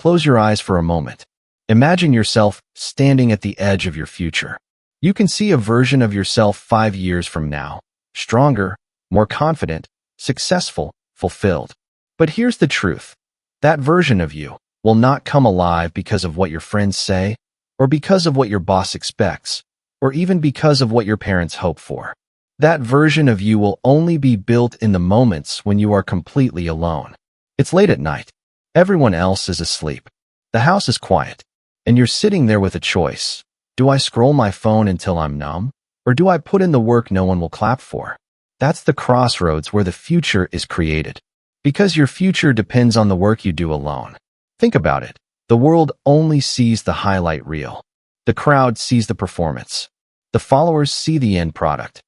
Close your eyes for a moment. Imagine yourself standing at the edge of your future. You can see a version of yourself 5 years from now, stronger, more confident, successful, fulfilled. But here's the truth. That version of you will not come alive because of what your friends say, or because of what your boss expects, or even because of what your parents hope for. That version of you will only be built in the moments when you are completely alone. It's late at night. Everyone else is asleep. The house is quiet, and you're sitting there with a choice. Do I scroll my phone until I'm numb, or do I put in the work no one will clap for? That's the crossroads where the future is created. Because your future depends on the work you do alone. Think about it. The world only sees the highlight reel. The crowd sees the performance. The followers see the end product.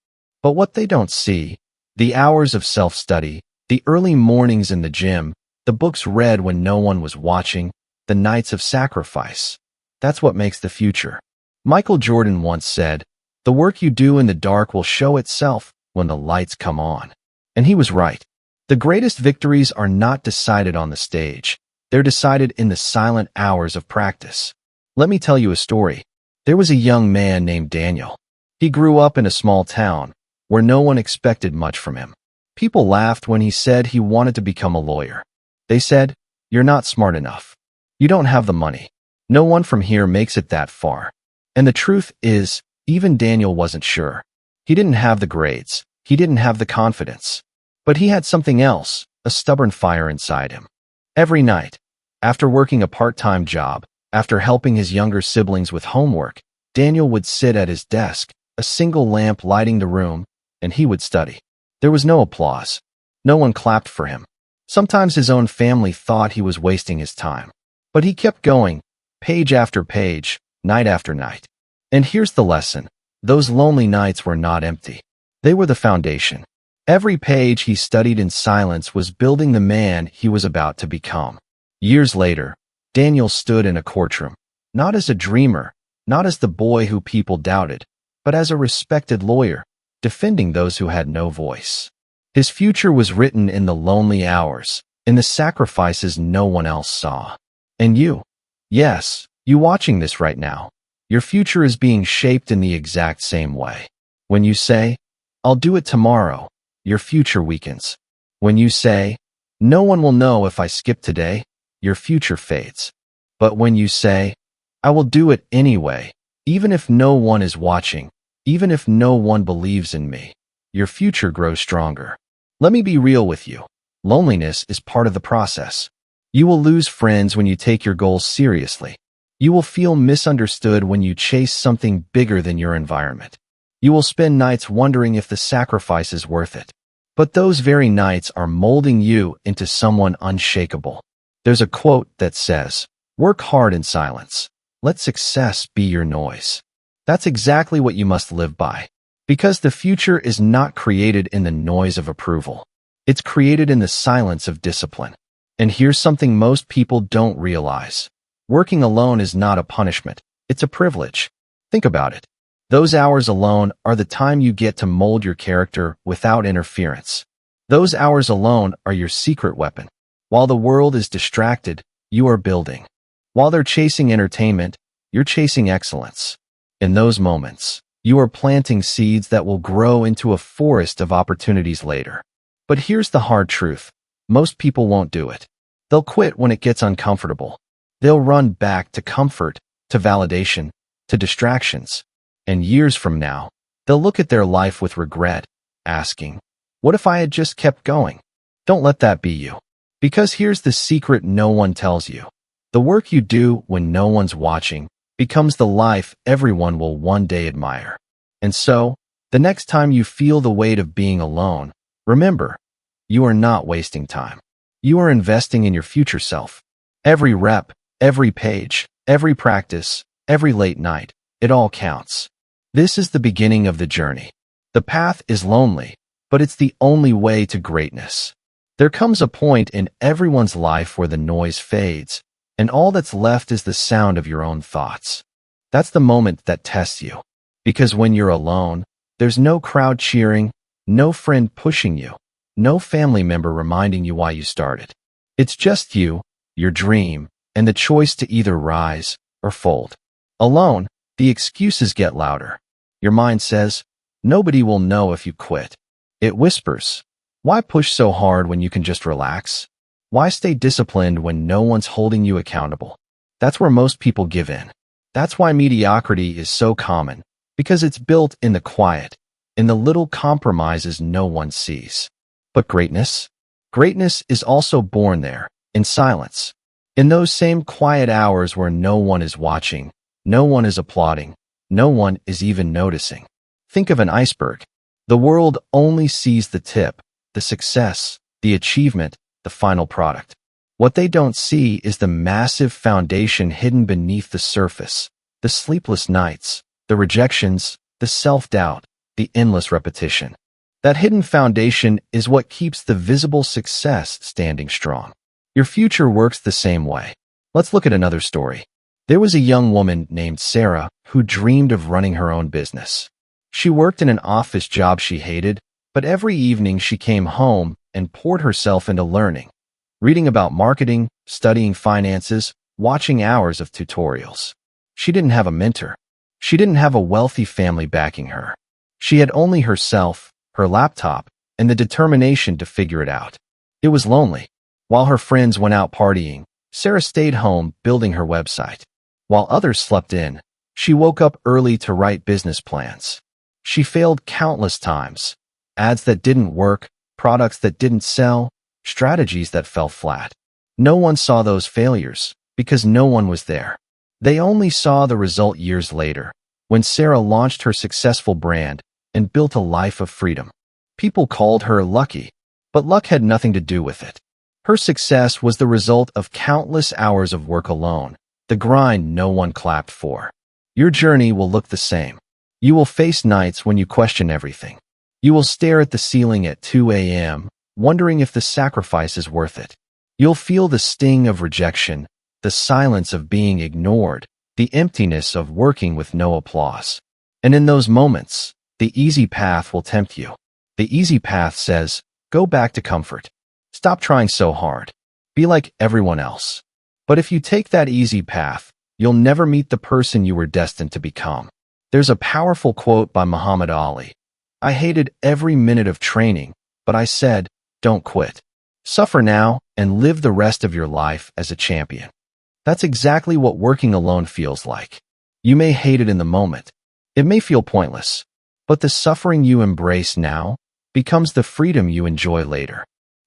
But what they don't see, the hours of self-study, the early mornings in the gym, the books read when no one was watching, the nights of sacrifice. That's what makes the future. Michael Jordan once said, "The work you do in the dark will show itself when the lights come on." And he was right. The greatest victories are not decided on the stage. They're decided in the silent hours of practice. Let me tell you a story. There was a young man named Daniel. He grew up in a small town where no one expected much from him. People laughed when he said he wanted to become a lawyer. They said, "You're not smart enough. You don't have the money. No one from here makes it that far." And the truth is, even Daniel wasn't sure. He didn't have the grades. He didn't have the confidence. But he had something else, a stubborn fire inside him. Every night, after working a part-time job, after helping his younger siblings with homework, Daniel would sit at his desk, a single lamp lighting the room, and he would study. There was no applause. No one clapped for him. Sometimes his own family thought he was wasting his time. But he kept going, page after page, night after night. And here's the lesson. Those lonely nights were not empty. They were the foundation. Every page he studied in silence was building the man he was about to become. Years later, Daniel stood in a courtroom, not as a dreamer, not as the boy who people doubted, but as a respected lawyer, defending those who had no voice. His future was written in the lonely hours, in the sacrifices no one else saw. And you, yes, you watching this right now, your future is being shaped in the exact same way. When you say, "I'll do it tomorrow," your future weakens. When you say, "No one will know if I skip today," your future fades. But when you say, "I will do it anyway, even if no one is watching, even if no one believes in me," your future grows stronger. Let me be real with you. Loneliness is part of the process. You will lose friends when you take your goals seriously. You will feel misunderstood when you chase something bigger than your environment. You will spend nights wondering if the sacrifice is worth it. But those very nights are molding you into someone unshakable. There's a quote that says, "Work hard in silence. Let success be your noise." That's exactly what you must live by. Because the future is not created in the noise of approval. It's created in the silence of discipline. And here's something most people don't realize. Working alone is not a punishment. It's a privilege. Think about it. Those hours alone are the time you get to mold your character without interference. Those hours alone are your secret weapon. While the world is distracted, you are building. While they're chasing entertainment, you're chasing excellence. In those moments, you are planting seeds that will grow into a forest of opportunities later. But here's the hard truth. Most people won't do it. They'll quit when it gets uncomfortable. They'll run back to comfort, to validation, to distractions. And years from now, they'll look at their life with regret, asking, "What if I had just kept going?" Don't let that be you. Because here's the secret no one tells you. The work you do when no one's watching becomes the life everyone will one day admire. And so, the next time you feel the weight of being alone, remember, you are not wasting time. You are investing in your future self. Every rep, every page, every practice, every late night, it all counts. This is the beginning of the journey. The path is lonely, but it's the only way to greatness. There comes a point in everyone's life where the noise fades, and all that's left is the sound of your own thoughts. That's the moment that tests you. Because when you're alone, there's no crowd cheering, no friend pushing you, no family member reminding you why you started. It's just you, your dream, and the choice to either rise or fold. Alone, the excuses get louder. Your mind says, nobody will know if you quit. It whispers, why push so hard when you can just relax? Why stay disciplined when no one's holding you accountable? That's where most people give in. That's why mediocrity is so common, because it's built in the quiet, in the little compromises no one sees. But greatness? Greatness is also born there, in silence. In those same quiet hours where no one is watching, no one is applauding, no one is even noticing. Think of an iceberg. The world only sees the tip, the success, the achievement, the final product. What they don't see is the massive foundation hidden beneath the surface, the sleepless nights, the rejections, the self-doubt, the endless repetition. That hidden foundation is what keeps the visible success standing strong. Your future works the same way. Let's look at another story. There was a young woman named Sarah who dreamed of running her own business. She worked in an office job she hated, but every evening she came home and poured herself into learning, reading about marketing, studying finances, watching hours of tutorials. She didn't have a mentor. She didn't have a wealthy family backing her. She had only herself, her laptop, and the determination to figure it out. It was lonely. While her friends went out partying, Sarah stayed home building her website. While others slept in, she woke up early to write business plans. She failed countless times. Ads that didn't work, products that didn't sell, strategies that fell flat. No one saw those failures because no one was there. They only saw the result years later, when Sarah launched her successful brand and built a life of freedom. People called her lucky, but luck had nothing to do with it. Her success was the result of countless hours of work alone, the grind no one clapped for. Your journey will look the same. You will face nights when you question everything. You will stare at the ceiling at 2 a.m., wondering if the sacrifice is worth it. You'll feel the sting of rejection, the silence of being ignored, the emptiness of working with no applause. And in those moments, the easy path will tempt you. The easy path says, go back to comfort. Stop trying so hard. Be like everyone else. But if you take that easy path, you'll never meet the person you were destined to become. There's a powerful quote by Muhammad Ali. I hated every minute of training, but I said, don't quit. Suffer now and live the rest of your life as a champion. That's exactly what working alone feels like. You may hate it in the moment. It may feel pointless, but the suffering you embrace now becomes the freedom you enjoy later.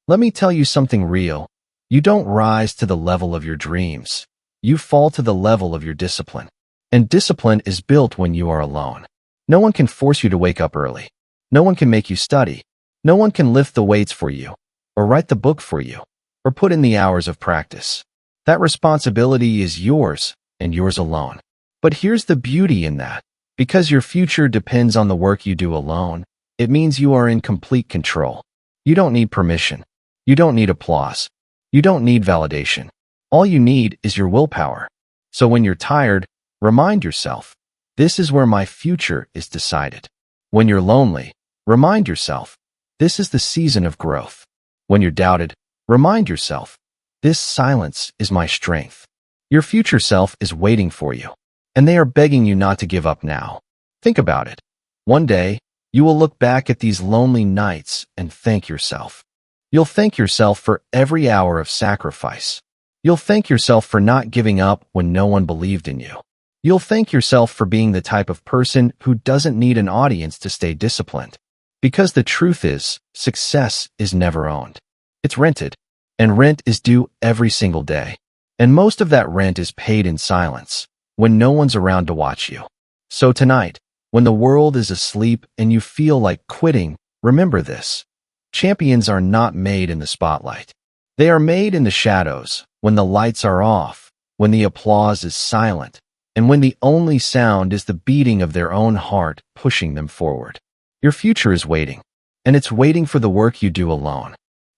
Let me tell you something real. You don't rise to the level of your dreams. You fall to the level of your discipline. And discipline is built when you are alone. No one can force you to wake up early. No one can make you study. No one can lift the weights for you, or write the book for you, or put in the hours of practice. That responsibility is yours, and yours alone. But here's the beauty in that. Because your future depends on the work you do alone, it means you are in complete control. You don't need permission. You don't need applause. You don't need validation. All you need is your willpower. So when you're tired, remind yourself, this is where my future is decided. When you're lonely, remind yourself, this is the season of growth. When you're doubted, remind yourself, this silence is my strength. Your future self is waiting for you, and they are begging you not to give up now. Think about it. One day, you will look back at these lonely nights and thank yourself. You'll thank yourself for every hour of sacrifice. You'll thank yourself for not giving up when no one believed in you. You'll thank yourself for being the type of person who doesn't need an audience to stay disciplined. Because the truth is, success is never owned. It's rented, and rent is due every single day. And most of that rent is paid in silence, when no one's around to watch you. So tonight, when the world is asleep and you feel like quitting, remember this. Champions are not made in the spotlight. They are made in the shadows, when the lights are off, when the applause is silent, and when the only sound is the beating of their own heart pushing them forward. Your future is waiting, and it's waiting for the work you do alone.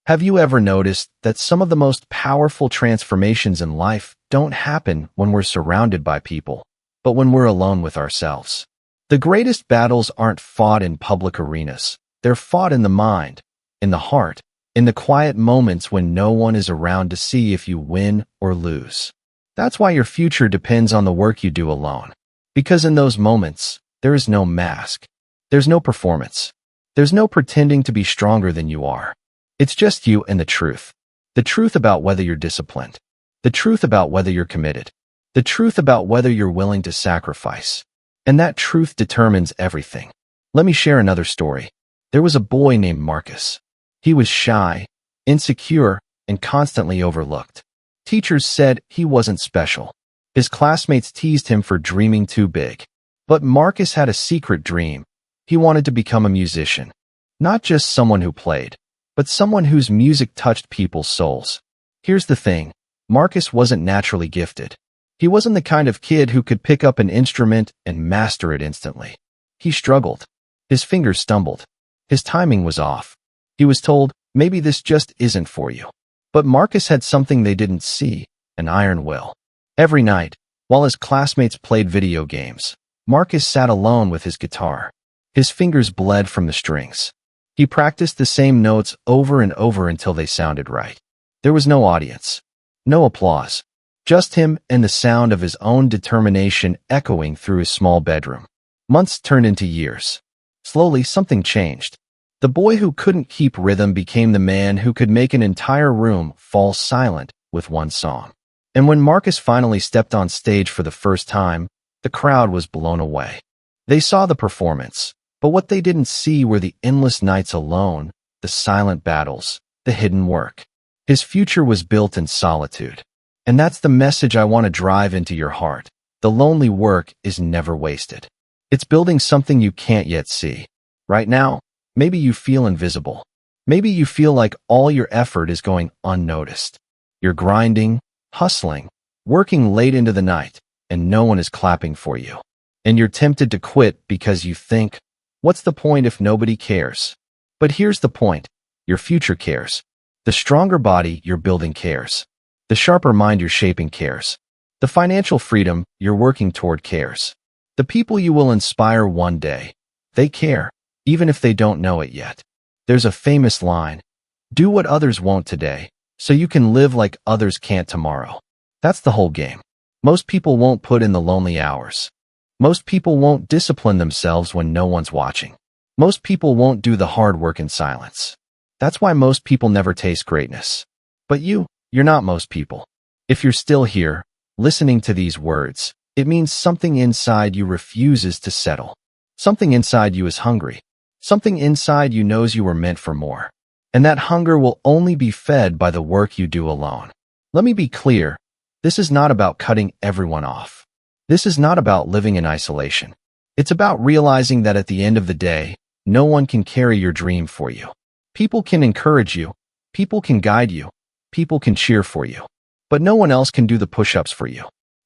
Have you ever noticed that some of the most powerful transformations in life don't happen when we're surrounded by people, but when we're alone with ourselves? The greatest battles aren't fought in public arenas. They're fought in the mind, in the heart, in the quiet moments when no one is around to see if you win or lose. That's why your future depends on the work you do alone. Because in those moments, there is no mask. There's no performance. There's no pretending to be stronger than you are. It's just you and the truth. The truth about whether you're disciplined. The truth about whether you're committed. The truth about whether you're willing to sacrifice. And that truth determines everything. Let me share another story. There was a boy named Marcus. He was shy, insecure, and constantly overlooked. Teachers said he wasn't special. His classmates teased him for dreaming too big. But Marcus had a secret dream. He wanted to become a musician. Not just someone who played, but someone whose music touched people's souls. Here's the thing. Marcus wasn't naturally gifted. He wasn't the kind of kid who could pick up an instrument and master it instantly. He struggled. His fingers stumbled. His timing was off. He was told, maybe this just isn't for you. But Marcus had something they didn't see, an iron will. Every night, while his classmates played video games, Marcus sat alone with his guitar. His fingers bled from the strings. He practiced the same notes over and over until they sounded right. There was no audience, no applause, just him and the sound of his own determination echoing through his small bedroom. Months turned into years. Slowly, something changed. The boy who couldn't keep rhythm became the man who could make an entire room fall silent with one song. And when Marcus finally stepped on stage for the first time, the crowd was blown away. They saw the performance, but what they didn't see were the endless nights alone, the silent battles, the hidden work. His future was built in solitude. And that's the message I want to drive into your heart. The lonely work is never wasted. It's building something you can't yet see. Right now, maybe you feel invisible. Maybe you feel like all your effort is going unnoticed. You're grinding, hustling, working late into the night, and no one is clapping for you. And you're tempted to quit because you think, what's the point if nobody cares? But here's the point. Your future cares. The stronger body you're building cares. The sharper mind you're shaping cares. The financial freedom you're working toward cares. The people you will inspire one day, they care, even if they don't know it yet. There's a famous line, do what others won't today, so you can live like others can't tomorrow. That's the whole game. Most people won't put in the lonely hours. Most people won't discipline themselves when no one's watching. Most people won't do the hard work in silence. That's why most people never taste greatness. But you're not most people. If you're still here, listening to these words, it means something inside you refuses to settle. Something inside you is hungry. Something inside you knows you were meant for more. And that hunger will only be fed by the work you do alone. Let me be clear. This is not about cutting everyone off. This is not about living in isolation. It's about realizing that at the end of the day, no one can carry your dream for you. People can encourage you. People can guide you. People can cheer for you. But no one else can do the push-ups for you.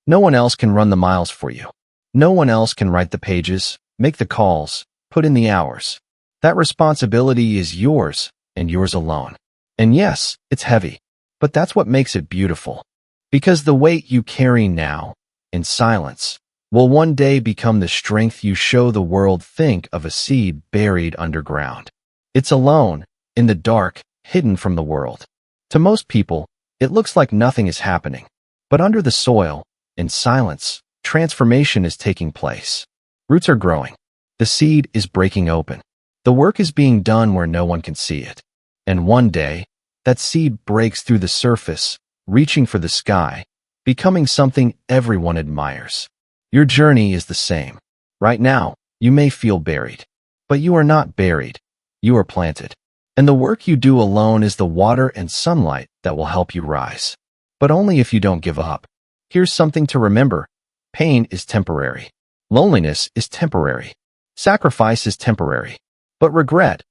No one else can run the miles for you. No one else can write the pages, make the calls, put in the hours. That responsibility is yours and yours alone. And yes, it's heavy, but that's what makes it beautiful. Because the weight you carry now, in silence, will one day become the strength you show the world. Think of a seed buried underground. It's alone, in the dark, hidden from the world. To most people, it looks like nothing is happening. But under the soil, in silence, transformation is taking place. Roots are growing. The seed is breaking open. The work is being done where no one can see it. And one day, that seed breaks through the surface, reaching for the sky, becoming something everyone admires. Your journey is the same. Right now, you may feel buried. But you are not buried. You are planted. And the work you do alone is the water and sunlight that will help you rise. But only if you don't give up. Here's something to remember. Pain is temporary. Loneliness is temporary. Sacrifice is temporary. But regret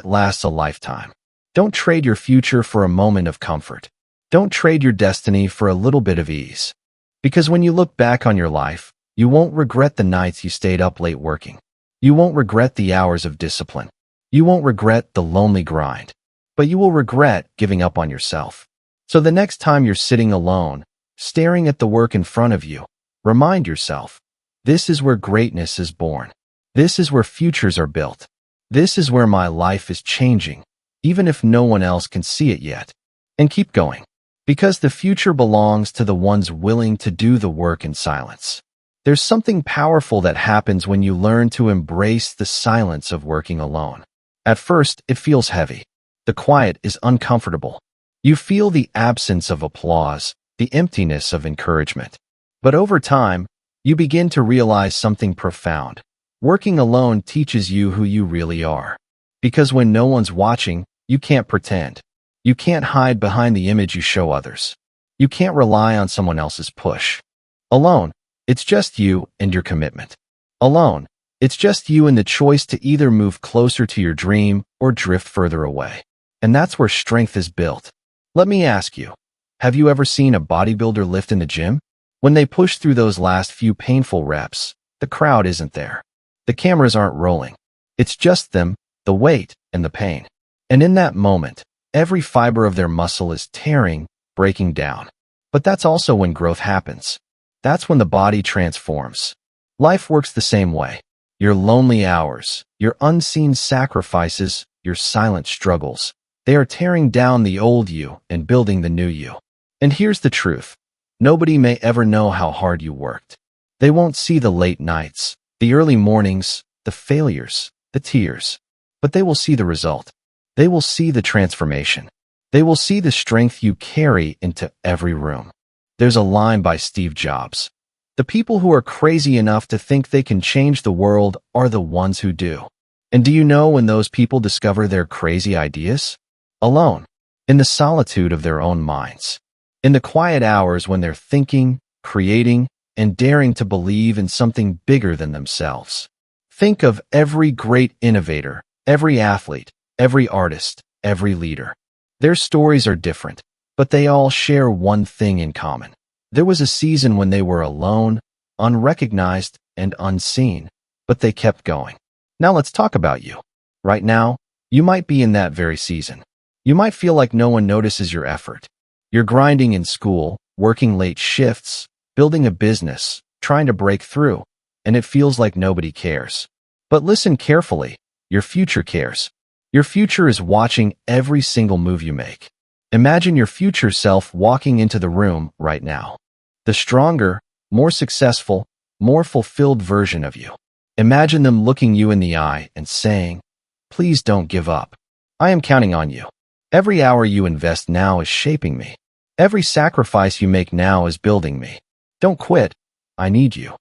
lasts a lifetime. Don't trade your future for a moment of comfort. Don't trade your destiny for a little bit of ease. Because when you look back on your life, you won't regret the nights you stayed up late working. You won't regret the hours of discipline. You won't regret the lonely grind. But you will regret giving up on yourself. So the next time you're sitting alone, staring at the work in front of you, remind yourself, this is where greatness is born. This is where futures are built. This is where my life is changing, even if no one else can see it yet. And keep going. Because the future belongs to the ones willing to do the work in silence. There's something powerful that happens when you learn to embrace the silence of working alone. At first, it feels heavy. The quiet is uncomfortable. You feel the absence of applause, the emptiness of encouragement. But over time, you begin to realize something profound. Working alone teaches you who you really are. Because when no one's watching, you can't pretend. You can't hide behind the image you show others. You can't rely on someone else's push. Alone, it's just you and your commitment. Alone, it's just you and the choice to either move closer to your dream or drift further away. And that's where strength is built. Let me ask you, have you ever seen a bodybuilder lift in the gym? When they push through those last few painful reps, the crowd isn't there. The cameras aren't rolling. It's just them, the weight, and the pain. And in that moment, every fiber of their muscle is tearing, breaking down. But that's also when growth happens. That's when the body transforms. Life works the same way. Your lonely hours, your unseen sacrifices, your silent struggles, they are tearing down the old you and building the new you. And here's the truth. Nobody may ever know how hard you worked. They won't see the late nights, the early mornings, the failures, the tears. But they will see the result. They will see the transformation. They will see the strength you carry into every room. There's a line by Steve Jobs. The people who are crazy enough to think they can change the world are the ones who do. And do you know when those people discover their crazy ideas? Alone, in the solitude of their own minds. In the quiet hours when they're thinking, creating, and daring to believe in something bigger than themselves. Think of every great innovator, every athlete, every artist, every leader. Their stories are different, but they all share one thing in common. There was a season when they were alone, unrecognized, and unseen, but they kept going. Now let's talk about you. Right now, you might be in that very season. You might feel like no one notices your effort. You're grinding in school, working late shifts, building a business, trying to break through, and it feels like nobody cares. But listen carefully, your future cares. Your future is watching every single move you make. Imagine your future self walking into the room right now. The stronger, more successful, more fulfilled version of you. Imagine them looking you in the eye and saying, "Please don't give up. I am counting on you. Every hour you invest now is shaping me. Every sacrifice you make now is building me. Don't quit. I need you."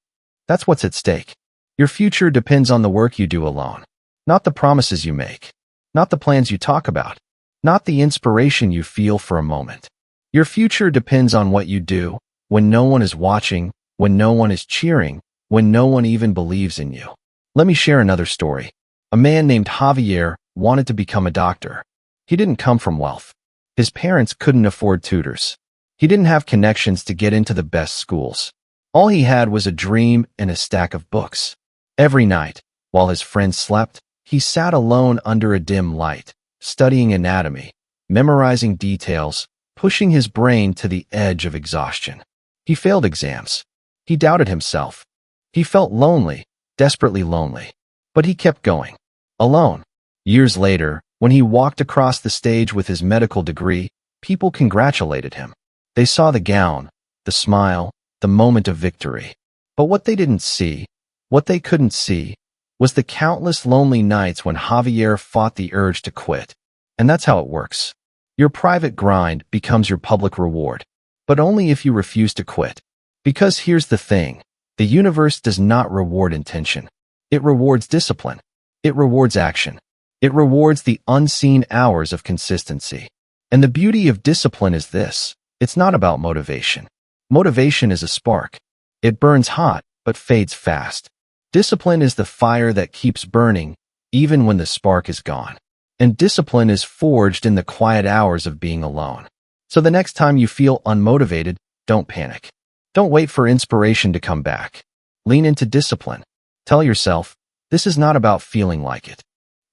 That's what's at stake. Your future depends on the work you do alone, not the promises you make, not the plans you talk about, not the inspiration you feel for a moment. Your future depends on what you do when no one is watching, when no one is cheering, when no one even believes in you. Let me share another story. A man named Javier wanted to become a doctor. He didn't come from wealth. His parents couldn't afford tutors. He didn't have connections to get into the best schools. All he had was a dream and a stack of books. Every night, while his friends slept, he sat alone under a dim light, studying anatomy, memorizing details, pushing his brain to the edge of exhaustion. He failed exams. He doubted himself. He felt lonely, desperately lonely. But he kept going. Alone. Years later, when he walked across the stage with his medical degree, people congratulated him. They saw the gown, the smile, the moment of victory. But what they didn't see, what they couldn't see, was the countless lonely nights when Javier fought the urge to quit. And that's how it works. Your private grind becomes your public reward, but only if you refuse to quit. Because here's the thing, the universe does not reward intention. It rewards discipline. It rewards action. It rewards the unseen hours of consistency. And the beauty of discipline is this. It's not about motivation. Motivation is a spark. It burns hot, but fades fast. Discipline is the fire that keeps burning, even when the spark is gone. And discipline is forged in the quiet hours of being alone. So the next time you feel unmotivated, don't panic. Don't wait for inspiration to come back. Lean into discipline. Tell yourself, this is not about feeling like it.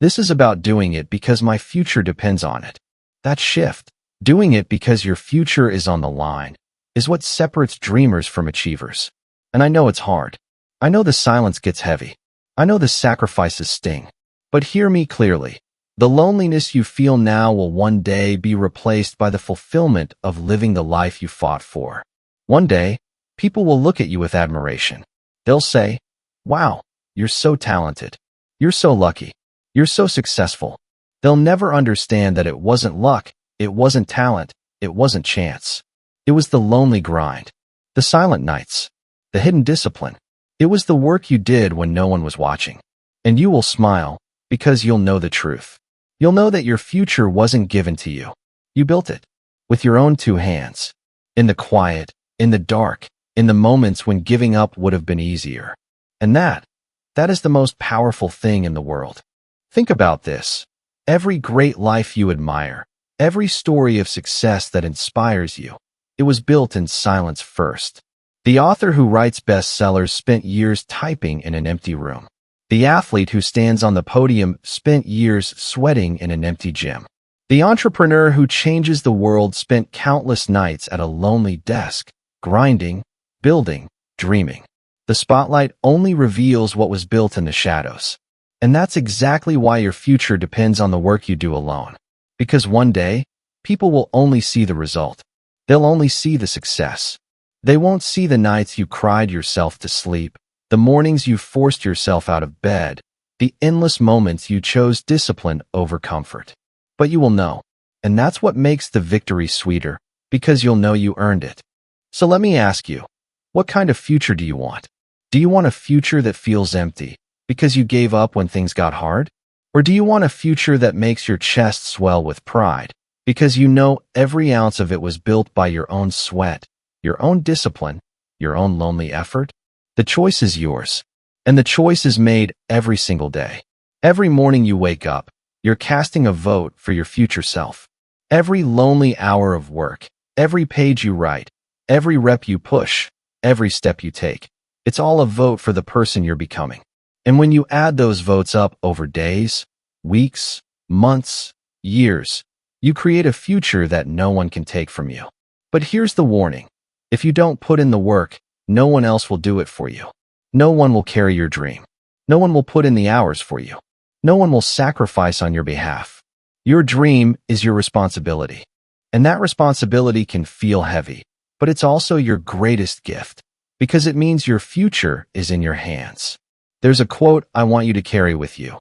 This is about doing it because my future depends on it. That shift, doing it because your future is on the line, is what separates dreamers from achievers. And I know it's hard. I know the silence gets heavy. I know the sacrifices sting. But hear me clearly. The loneliness you feel now will one day be replaced by the fulfillment of living the life you fought for. One day, people will look at you with admiration. They'll say, "Wow, you're so talented. You're so lucky. You're so successful." They'll never understand that it wasn't luck, it wasn't talent, it wasn't chance. It was the lonely grind, the silent nights, the hidden discipline. It was the work you did when no one was watching. And you will smile because you'll know the truth. You'll know that your future wasn't given to you. You built it with your own two hands, in the quiet, in the dark, in the moments when giving up would have been easier. And that is the most powerful thing in the world. Think about this. Every great life you admire, every story of success that inspires you, it was built in silence first. The author who writes bestsellers spent years typing in an empty room. The athlete who stands on the podium spent years sweating in an empty gym. The entrepreneur who changes the world spent countless nights at a lonely desk, grinding, building, dreaming. The spotlight only reveals what was built in the shadows. And that's exactly why your future depends on the work you do alone. Because one day, people will only see the result. They'll only see the success. They won't see the nights you cried yourself to sleep, the mornings you forced yourself out of bed, the endless moments you chose discipline over comfort. But you will know. And that's what makes the victory sweeter, because you'll know you earned it. So let me ask you, what kind of future do you want? Do you want a future that feels empty because you gave up when things got hard? Or do you want a future that makes your chest swell with pride because you know every ounce of it was built by your own sweat, your own discipline, your own lonely effort? The choice is yours, and the choice is made every single day. Every morning you wake up, you're casting a vote for your future self. Every lonely hour of work, every page you write, every rep you push, every step you take, it's all a vote for the person you're becoming. And when you add those votes up over days, weeks, months, years, you create a future that no one can take from you. But here's the warning. If you don't put in the work, no one else will do it for you. No one will carry your dream. No one will put in the hours for you. No one will sacrifice on your behalf. Your dream is your responsibility. And that responsibility can feel heavy, but it's also your greatest gift, because it means your future is in your hands. There's a quote I want you to carry with you.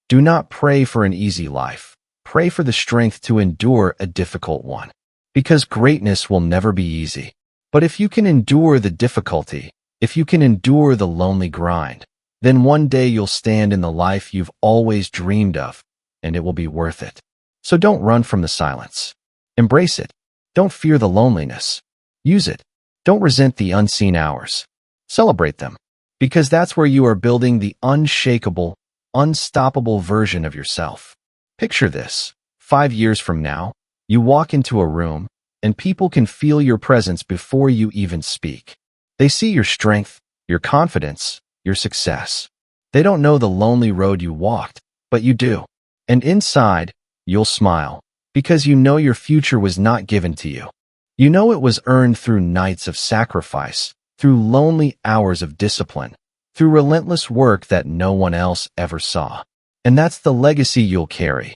Do not pray for an easy life. Pray for the strength to endure a difficult one. Because greatness will never be easy. But if you can endure the difficulty, if you can endure the lonely grind, then one day you'll stand in the life you've always dreamed of, and it will be worth it. So don't run from the silence. Embrace it. Don't fear the loneliness. Use it. Don't resent the unseen hours. Celebrate them. Because that's where you are building the unshakable, unstoppable version of yourself. Picture this. 5 years from now, you walk into a room, and people can feel your presence before you even speak. They see your strength, your confidence, your success. They don't know the lonely road you walked, but you do. And inside, you'll smile, because you know your future was not given to you. You know it was earned through nights of sacrifice, through lonely hours of discipline, through relentless work that no one else ever saw. And that's the legacy you'll carry.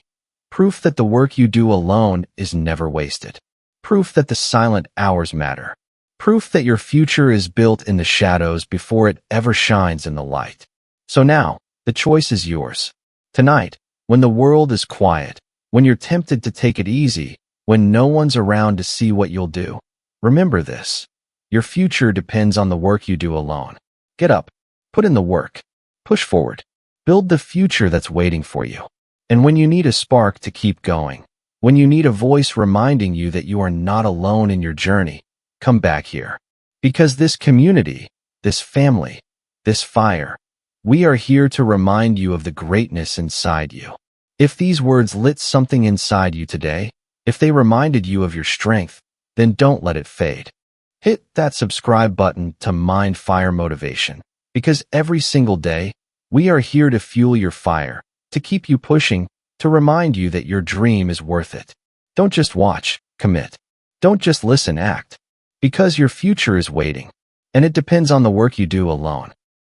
Proof that the work you do alone is never wasted. Proof that the silent hours matter. Proof that your future is built in the shadows before it ever shines in the light. So now, the choice is yours. Tonight, when the world is quiet, when you're tempted to take it easy, when no one's around to see what you'll do, remember this. Your future depends on the work you do alone. Get up. Put in the work. Push forward. Build the future that's waiting for you. And when you need a spark to keep going, when you need a voice reminding you that you are not alone in your journey, come back here. Because this community, this family, this fire, we are here to remind you of the greatness inside you. If these words lit something inside you today, if they reminded you of your strength, then don't let it fade. Hit that subscribe button to Mind Fire Motivation, because every single day, we are here to fuel your fire, to keep you pushing, to remind you that your dream is worth it. Don't just watch, commit. Don't just listen, act. Because your future is waiting, and it depends on the work you do alone.